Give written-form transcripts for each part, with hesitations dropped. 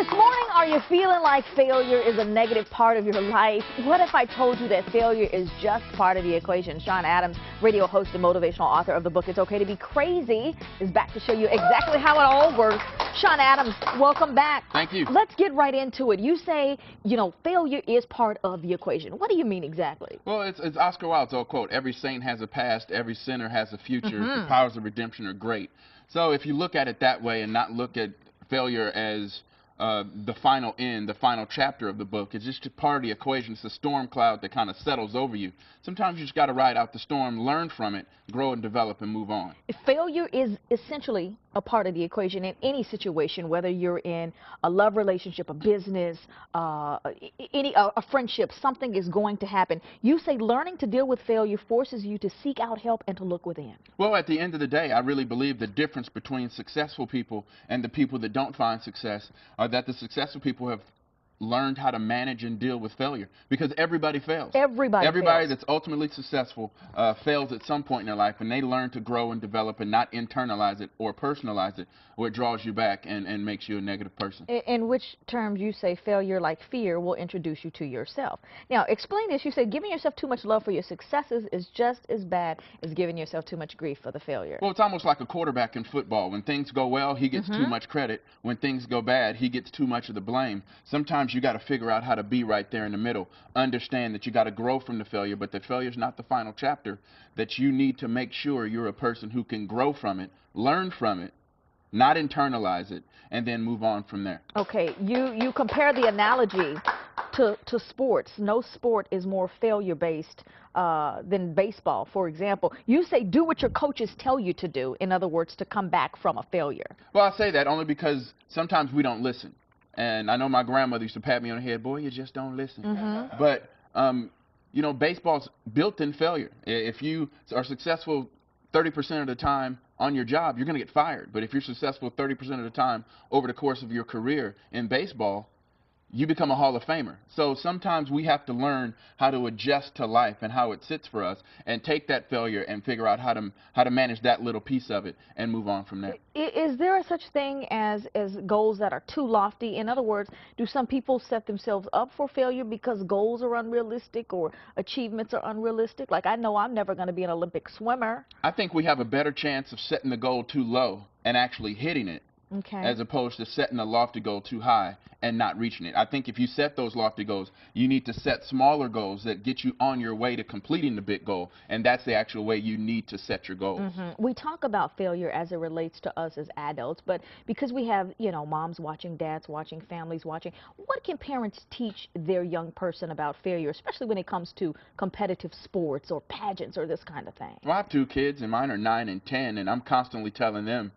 this morning, are you feeling like failure is a negative part of your life? What if I told you that failure is just part of the equation? Sean Adams, radio host and motivational author of the book It's Okay to Be Crazy, is back to show you exactly how it all works. Sean Adams, welcome back. Thank you. Let's get right into it. You say, failure is part of the equation. What do you mean exactly? Well, it's Oscar Wilde's old quote, every saint has a past, every sinner has a future, the powers of redemption are great. So if you look at it that way and not look at failure as the final end, the final chapter of the book, it's just a part of the equation. It's a storm cloud that kind of settles over you. Sometimes you just got to ride out the storm, learn from it, grow and develop and move on. Failure is essentially a part of the equation in any situation, whether you're in a love relationship, a business, a friendship. Something is going to happen. You say learning to deal with failure forces you to seek out help and to look within. Well, at the end of the day, I really believe the difference between successful people and the people that don't find success are that the successful people have learned how to manage and deal with failure, because everybody fails. Everybody fails. That's ultimately successful fails at some point in their life, and they learn to grow and develop and not internalize it or personalize it, where it draws you back and makes you a negative person. In which terms you say failure, like fear, will introduce you to yourself. Now, explain this. You said giving yourself too much love for your successes is just as bad as giving yourself too much grief for the failure. Well, it's almost like a quarterback in football. When things go well, he gets too much credit. When things go bad, he gets too much of the blame. Sometimes you got to figure out how to be right there in the middle. Understand that you got to grow from the failure, but the failure is not the final chapter, that you need to make sure you're a person who can grow from it, learn from it, not internalize it, and then move on from there. Okay, you compare the analogy to sports. No sport is more failure-based than baseball, for example. You say do what your coaches tell you to do, in other words, to come back from a failure. Well, I say that only because sometimes we don't listen. And I know my grandmother used to pat me on the head, boy, you just don't listen. But, baseball's built in failure. If you are successful 30% of the time on your job, you're going to get fired. But if you're successful 30% of the time over the course of your career in baseball, you become a Hall of Famer. So sometimes we have to learn how to adjust to life and how it sits for us, and take that failure and figure out how to manage that little piece of it and move on from there. Is there a such thing as goals that are too lofty? In other words, do some people set themselves up for failure because goals are unrealistic or achievements are unrealistic? Like, I know I'm never going to be an Olympic swimmer. I think we have a better chance of setting the goal too low and actually hitting it, as opposed to setting a lofty goal too high and not reaching it. I think if you set those lofty goals, you need to set smaller goals that get you on your way to completing the big goal, and that's the actual way you need to set your goals. We talk about failure as it relates to us as adults, but because we have, moms watching, dads watching, families watching, what can parents teach their young person about failure, especially when it comes to competitive sports or pageants or this kind of thing? Well, I have 2 kids, and mine are 9 and 10, and I'm constantly telling them,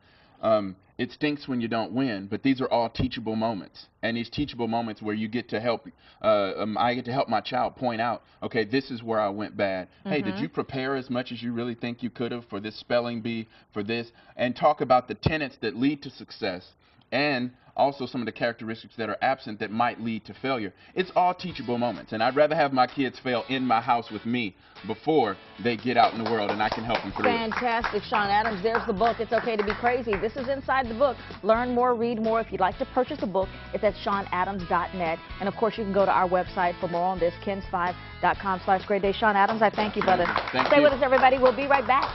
it stinks when you don't win, but these are all teachable moments. And these teachable moments where you get to help, I get to help my child point out, okay, this is where I went bad. Hey, did you prepare as much as you really think you could have for this spelling bee, for this? And talk about the tenets that lead to success, and also some of the characteristics that are absent that might lead to failure. It's all teachable moments, and I'd rather have my kids fail in my house with me before they get out in the world and I can help them through it. Fantastic, Sean Adams. There's the book, It's Okay to Be Crazy. This is inside the book. Learn more, read more. If you'd like to purchase a book, it's at SeanAdams.net. And, of course, you can go to our website for more on this, KENS5.com/greatday. Sean Adams, I thank you, brother. Thank Stay you. with us, everybody. We'll be right back.